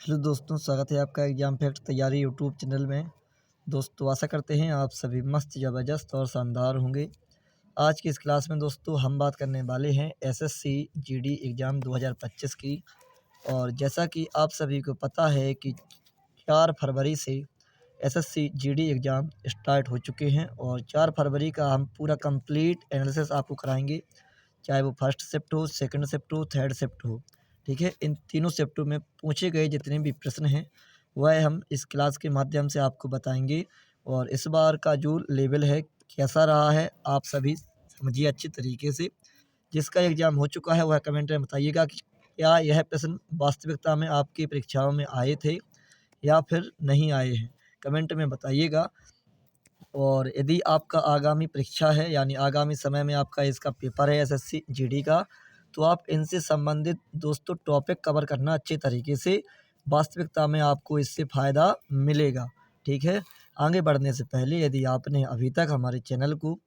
Hello दोस्तों, स्वागत है आपका एग्जाम फैक्ट तैयारी यूट्यूब चैनल में। दोस्तों आशा करते हैं आप सभी मस्त ज़बरदस्त और शानदार होंगे। आज की इस क्लास में दोस्तों हम बात करने वाले हैं एसएससी जीडी एग्ज़ाम 2025 की। और जैसा कि आप सभी को पता है कि 4 फरवरी से एसएससी जीडी एग्ज़ाम स्टार्ट हो चुके हैं और 4 फरवरी का हम पूरा कंप्लीट एनालिसिस आपको कराएंगे, चाहे वो फर्स्ट शिफ्ट हो, सेकंड शिफ्ट हो, थर्ड शिफ्ट हो। ठीक है, इन तीनों शिफ्टों में पूछे गए जितने भी प्रश्न हैं वह हम इस क्लास के माध्यम से आपको बताएंगे। और इस बार का जो लेवल है कैसा रहा है आप सभी समझिए अच्छी तरीके से। जिसका एग्ज़ाम हो चुका है वह कमेंट में बताइएगा कि क्या यह प्रश्न वास्तविकता में आपकी परीक्षाओं में आए थे या फिर नहीं आए हैं, कमेंट में बताइएगा। और यदि आपका आगामी परीक्षा है यानी आगामी समय में आपका इसका पेपर है एसएससी जीडी का, तो आप इनसे संबंधित दोस्तों टॉपिक कवर करना अच्छे तरीके से, वास्तविकता में आपको इससे फ़ायदा मिलेगा। ठीक है, आगे बढ़ने से पहले यदि आपने अभी तक हमारे चैनल को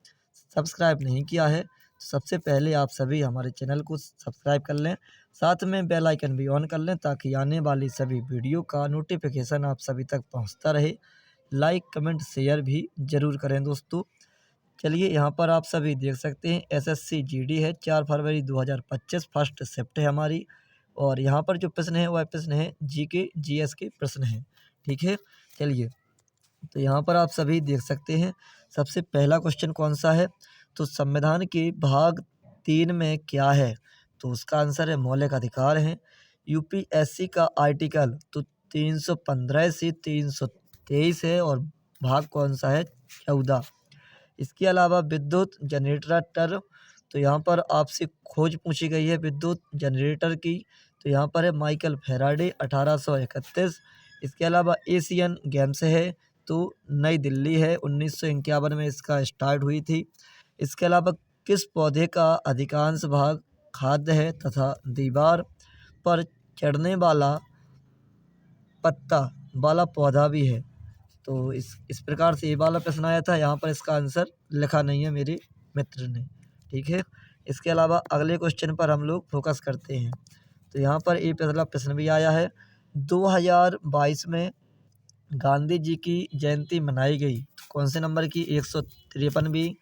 सब्सक्राइब नहीं किया है तो सबसे पहले आप सभी हमारे चैनल को सब्सक्राइब कर लें, साथ में बेल आइकन भी ऑन कर लें ताकि आने वाली सभी वीडियो का नोटिफिकेशन आप सभी तक पहुंचता रहे। लाइक कमेंट शेयर भी ज़रूर करें दोस्तों। चलिए यहाँ पर आप सभी देख सकते हैं एसएससी जीडी है, 4 फरवरी 2025 फर्स्ट शिफ्ट है हमारी। और यहाँ पर जो प्रश्न है वह प्रश्न है जीके जीएस के प्रश्न हैं। ठीक है, चलिए तो यहाँ पर आप सभी देख सकते हैं सबसे पहला क्वेश्चन कौन सा है, तो संविधान के भाग 3 में क्या है, तो उसका आंसर है मौलिक अधिकार हैं। यूपीएससी का आर्टिकल तो 315 से 323 है और भाग कौन सा है 14। इसके अलावा विद्युत जनरेटर, तो यहाँ पर आपसे खोज पूछी गई है विद्युत जनरेटर की, तो यहाँ पर है माइकल फेराडे 1831। इसके अलावा एशियन गेम्स है तो नई दिल्ली है, 1951 में इसका स्टार्ट हुई थी। इसके अलावा किस पौधे का अधिकांश भाग खाद्य है तथा दीवार पर चढ़ने वाला पत्ता वाला पौधा भी है, तो इस प्रकार से ये वाला प्रश्न आया था। यहाँ पर इसका आंसर लिखा नहीं है मेरे मित्र ने। ठीक है, इसके अलावा अगले क्वेश्चन पर हम लोग फोकस करते हैं। तो यहाँ पर ये पहला प्रश्न भी आया है, 2022 में गांधी जी की जयंती मनाई गई, तो कौन से नंबर की 153वीं।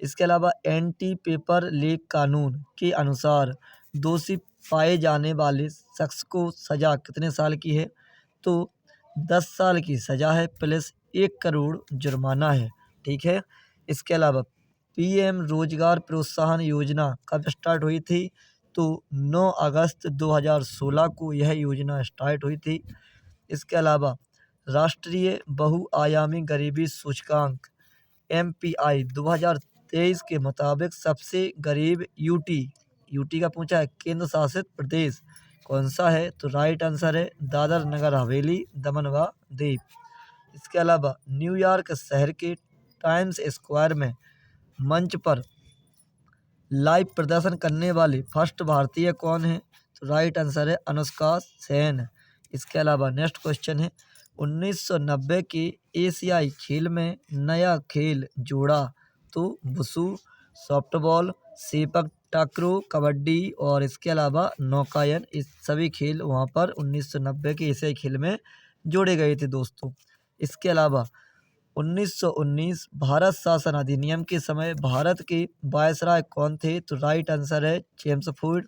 इसके अलावा एंटी पेपर लीक कानून के अनुसार दोषी पाए जाने वाले शख्स को सज़ा कितने साल की है, तो 10 साल की सज़ा है प्लस 1 करोड़ जुर्माना है। ठीक है, इसके अलावा पीएम रोजगार प्रोत्साहन योजना कब स्टार्ट हुई थी, तो 9 अगस्त 2016 को यह योजना स्टार्ट हुई थी। इसके अलावा राष्ट्रीय बहुआयामी गरीबी सूचकांक एमपीआई 2023 के मुताबिक सबसे गरीब यूटी का पूछा है केंद्र शासित प्रदेश कौन सा है, तो राइट आंसर है दादर नगर हवेली दमन व दीव। इसके अलावा न्यूयॉर्क शहर के टाइम्स स्क्वायर में मंच पर लाइव प्रदर्शन करने वाली फर्स्ट भारतीय कौन है, तो राइट आंसर है अनुष्का सेन। इसके अलावा नेक्स्ट क्वेश्चन है 1990 के एशियाई खेल में नया खेल जोड़ा, तो wushu, softball, sepak takraw, kabaddi और इसके अलावा नौकायन, इस सभी खेल वहाँ पर 1990 के एशियाई खेल में जोड़े गए थे दोस्तों। इसके अलावा 1919 भारत शासन अधिनियम के समय भारत के वायसराय कौन थे, तो राइट आंसर है चेम्सफोर्ड।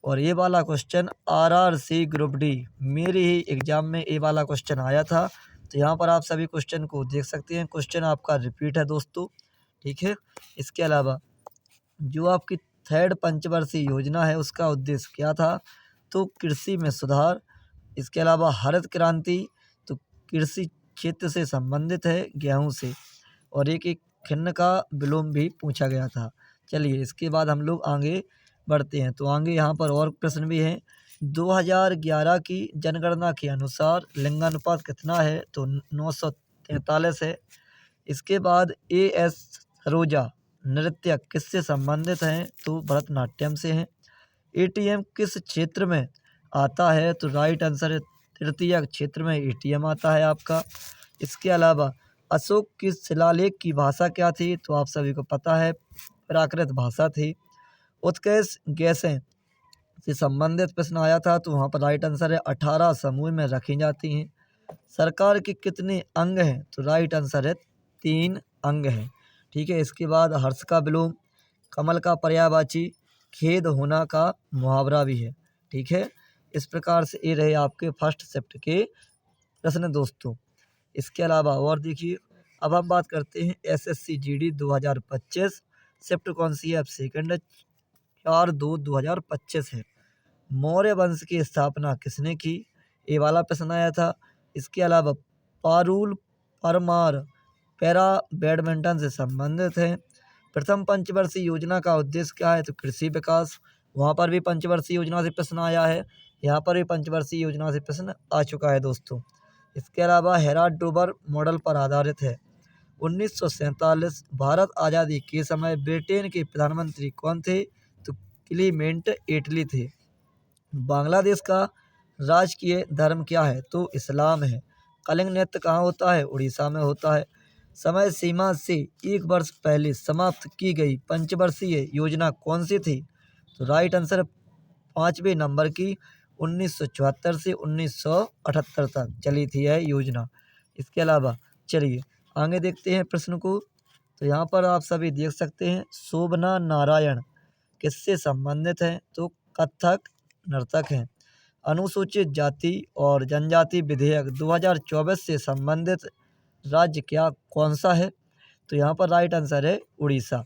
और ये वाला क्वेश्चन आरआरसी ग्रुप डी मेरे ही एग्जाम में ये वाला क्वेश्चन आया था, तो यहाँ पर आप सभी क्वेश्चन को देख सकते हैं, क्वेश्चन आपका रिपीट है दोस्तों। ठीक है, इसके अलावा जो आपकी थर्ड पंचवर्षीय योजना है उसका उद्देश्य क्या था, तो कृषि में सुधार। इसके अलावा हरित क्रांति, तो कृषि क्षेत्र से संबंधित है गेहूं से। और एक खिन्न का विलोम भी पूछा गया था। चलिए इसके बाद हम लोग आगे बढ़ते हैं, तो आगे यहाँ पर और प्रश्न भी हैं। 2011 की जनगणना के अनुसार लिंगानुपात कितना है, तो 943 है। इसके बाद एएस सरोजा नृत्य किससे संबंधित हैं, तो भरतनाट्यम से हैं। एटीएम किस क्षेत्र में आता है, तो राइट आंसर है तृतीय क्षेत्र में एटीएम आता है आपका। इसके अलावा अशोक की शिलालेख की भाषा क्या थी, तो आप सभी को पता है प्राकृत भाषा थी। उत्कर्ष गैसें से संबंधित प्रश्न आया था, तो वहाँ पर राइट आंसर है 18 समूह में रखी जाती हैं। सरकार के कितने अंग हैं, तो राइट आंसर है 3 अंग हैं। ठीक है, इसके बाद हर्ष का विलोम, कमल का पर्यायवाची, खेद होना का मुहावरा भी है। ठीक है, इस प्रकार से ये रहे आपके फर्स्ट शिफ्ट के प्रश्न दोस्तों। इसके अलावा और देखिए, अब हम बात करते हैं एसएससी जीडी 2025 शिफ्ट कौन सी है। अब सेकंड 4/2/2025 है। मौर्य वंश की स्थापना किसने की, ये वाला प्रश्न आया था। इसके अलावा पारुल परमार पैरा बैडमिंटन से संबंधित है। प्रथम पंचवर्षीय योजना का उद्देश्य क्या है, तो कृषि विकास। वहाँ पर भी पंचवर्षीय योजना से प्रश्न आया है, यहाँ पर भी पंचवर्षीय योजना से प्रश्न आ चुका है दोस्तों। इसके अलावा हेराल्ड डोबर मॉडल पर आधारित है। 1947 भारत आज़ादी के समय ब्रिटेन के प्रधानमंत्री कौन थे, तो क्लीमेंट एटली थे। बांग्लादेश का राजकीय धर्म क्या है, तो इस्लाम है। कलिंग नृत्य कहाँ होता है, उड़ीसा में होता है। समय सीमा से 1 वर्ष पहले समाप्त की गई पंचवर्षीय योजना कौन सी थी, तो राइट आंसर 5वें नंबर की 1974 से 1978 तक चली थी यह योजना। इसके अलावा चलिए आगे देखते हैं प्रश्न को। तो यहाँ पर आप सभी देख सकते हैं, शोभना नारायण किससे संबंधित हैं, तो कथक नर्तक हैं। अनुसूचित जाति और जनजाति विधेयक 2024 से संबंधित राज्य क्या कौन सा है, तो यहाँ पर राइट आंसर है उड़ीसा।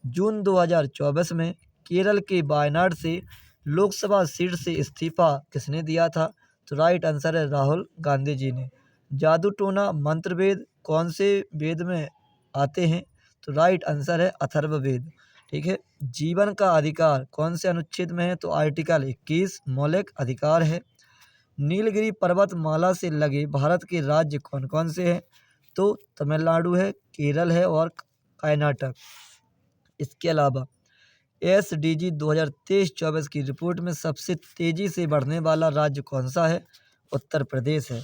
जून 2024 में केरल के वायनाड से लोकसभा सीट से इस्तीफा किसने दिया था, तो राइट आंसर है राहुल गांधी जी ने। जादू टोना मंत्रवेद कौन से वेद में आते हैं, तो राइट आंसर है अथर्ववेद। ठीक है, जीवन का अधिकार कौन से अनुच्छेद में है, तो आर्टिकल 21 मौलिक अधिकार है। नीलगिरी पर्वतमाला से लगे भारत के राज्य कौन कौन से हैं, तो तमिलनाडु है, केरल है और कर्नाटक। इसके अलावा SDG 2023-24 की रिपोर्ट में सबसे तेजी से बढ़ने वाला राज्य कौन सा है, उत्तर प्रदेश है।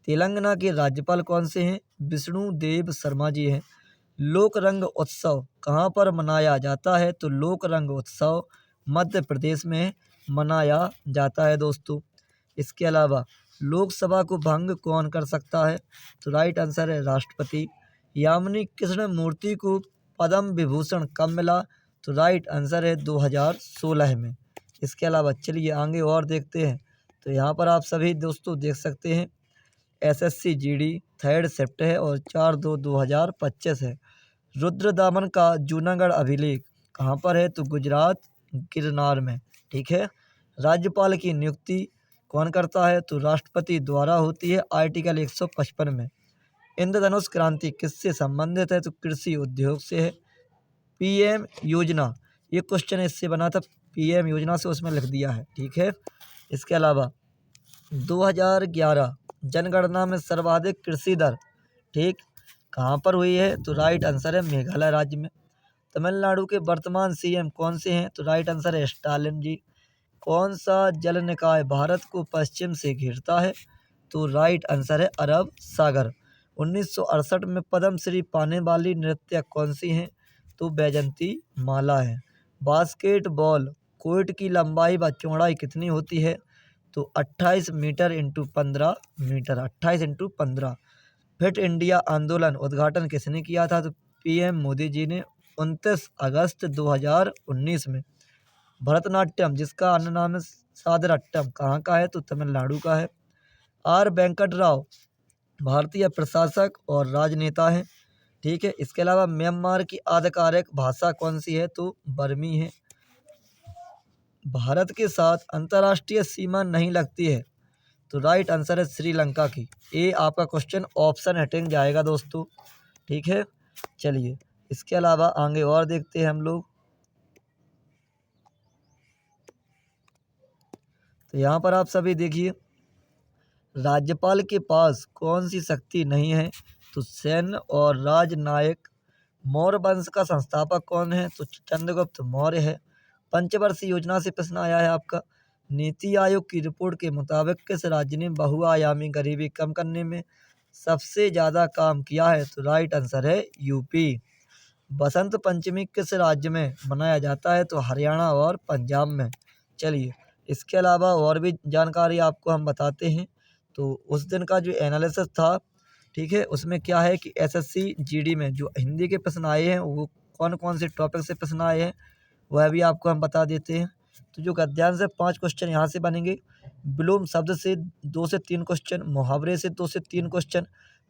तेलंगाना के राज्यपाल कौन से हैं, विष्णु देव शर्मा जी हैं। लोक रंग उत्सव कहाँ पर मनाया जाता है, तो लोक रंग उत्सव मध्य प्रदेश में मनाया जाता है दोस्तों। इसके अलावा लोकसभा को भंग कौन कर सकता है, तो राइट आंसर है राष्ट्रपति। यामिनी कृष्ण मूर्ति को पद्म विभूषण कब मिला, तो राइट आंसर है 2016 में। इसके अलावा चलिए आगे और देखते हैं। तो यहाँ पर आप सभी दोस्तों देख सकते हैं, SSC GD थर्ड शिफ्ट है और 4/2/2025 है। रुद्रदामन का जूनागढ़ अभिलेख कहाँ पर है, तो गुजरात गिरनार में। ठीक है, राज्यपाल की नियुक्ति कौन करता है, तो राष्ट्रपति द्वारा होती है, आर्टिकल 155 में। इंद्रधनुष क्रांति किससे संबंधित है, तो कृषि उद्योग से है। PM योजना, ये क्वेश्चन इससे बना था, PM योजना से उसमें लिख दिया है। ठीक है, इसके अलावा 2011 जनगणना में सर्वाधिक कृषि दर ठीक कहाँ पर हुई है, तो राइट आंसर है मेघालय राज्य में। तमिलनाडु के वर्तमान CM कौन से हैं, तो राइट आंसर है स्टालिन जी। कौन सा जल निकाय भारत को पश्चिम से घेरता है, तो राइट आंसर है अरब सागर। 1968 में पद्मश्री पाने वाली नृत्यक कौन सी हैं, तो बैजंती माला है। बास्केटबॉल कोर्ट की लंबाई व चौड़ाई कितनी होती है, तो 28 metre into 15 metre, 28 into 15। Fit India आंदोलन उद्घाटन किसने किया था, तो PM मोदी जी ने 29 अगस्त 2019 में। भरतनाट्यम जिसका अन्य नाम है सादरट्टम कहाँ का है, तो तमिलनाडु का है। R वेंकट राव भारतीय प्रशासक और राजनेता हैं। ठीक है, इसके अलावा म्यांमार की आधिकारिक भाषा कौन सी है, तो बर्मी है। भारत के साथ अंतर्राष्ट्रीय सीमा नहीं लगती है, तो राइट आंसर है श्रीलंका की। ये आपका क्वेश्चन ऑप्शन हटेंग जाएगा दोस्तों। ठीक है, चलिए इसके अलावा आगे और देखते हैं हम लोग। तो यहाँ पर आप सभी देखिए, राज्यपाल के पास कौन सी शक्ति नहीं है, तो सैन्य और राजनायक। मौर्य वंश का संस्थापक कौन है, तो चंद्रगुप्त मौर्य है। पंचवर्षीय योजना से प्रश्न आया है आपका। नीति आयोग की रिपोर्ट के मुताबिक किस राज्य ने बहुआयामी गरीबी कम करने में सबसे ज़्यादा काम किया है, तो राइट आंसर है UP। बसंत पंचमी किस राज्य में मनाया जाता है, तो हरियाणा और पंजाब में। चलिए इसके अलावा और भी जानकारी आपको हम बताते हैं। तो उस दिन का जो एनालिसिस था, ठीक है, उसमें क्या है कि एसएससी जीडी में जो हिंदी के प्रश्न आए हैं वो कौन कौन से टॉपिक से प्रश्न आए हैं वह भी आपको हम बता देते हैं। तो जो गद्यांश से 5 क्वेश्चन यहाँ से बनेंगे, विलोम शब्द से 2 से 3 क्वेश्चन, मुहावरे से 2 से 3 क्वेश्चन,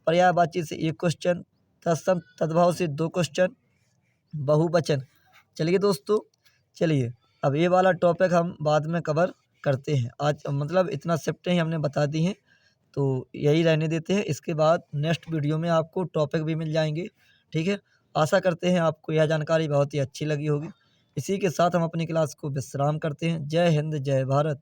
पर्यायवाची से 1 क्वेश्चन, तत्सम तद्भव से 2 क्वेश्चन, बहुवचन। चलिए दोस्तों, चलिए अब ये वाला टॉपिक हम बाद में कवर करते हैं। आज मतलब इतना शिफ्टें ही हमने बता दी हैं, तो यही रहने देते हैं। इसके बाद नेक्स्ट वीडियो में आपको टॉपिक भी मिल जाएंगे, ठीक है। आशा करते हैं आपको यह जानकारी बहुत ही अच्छी लगी होगी। इसी के साथ हम अपनी क्लास को विश्राम करते हैं। जय हिंद, जय भारत।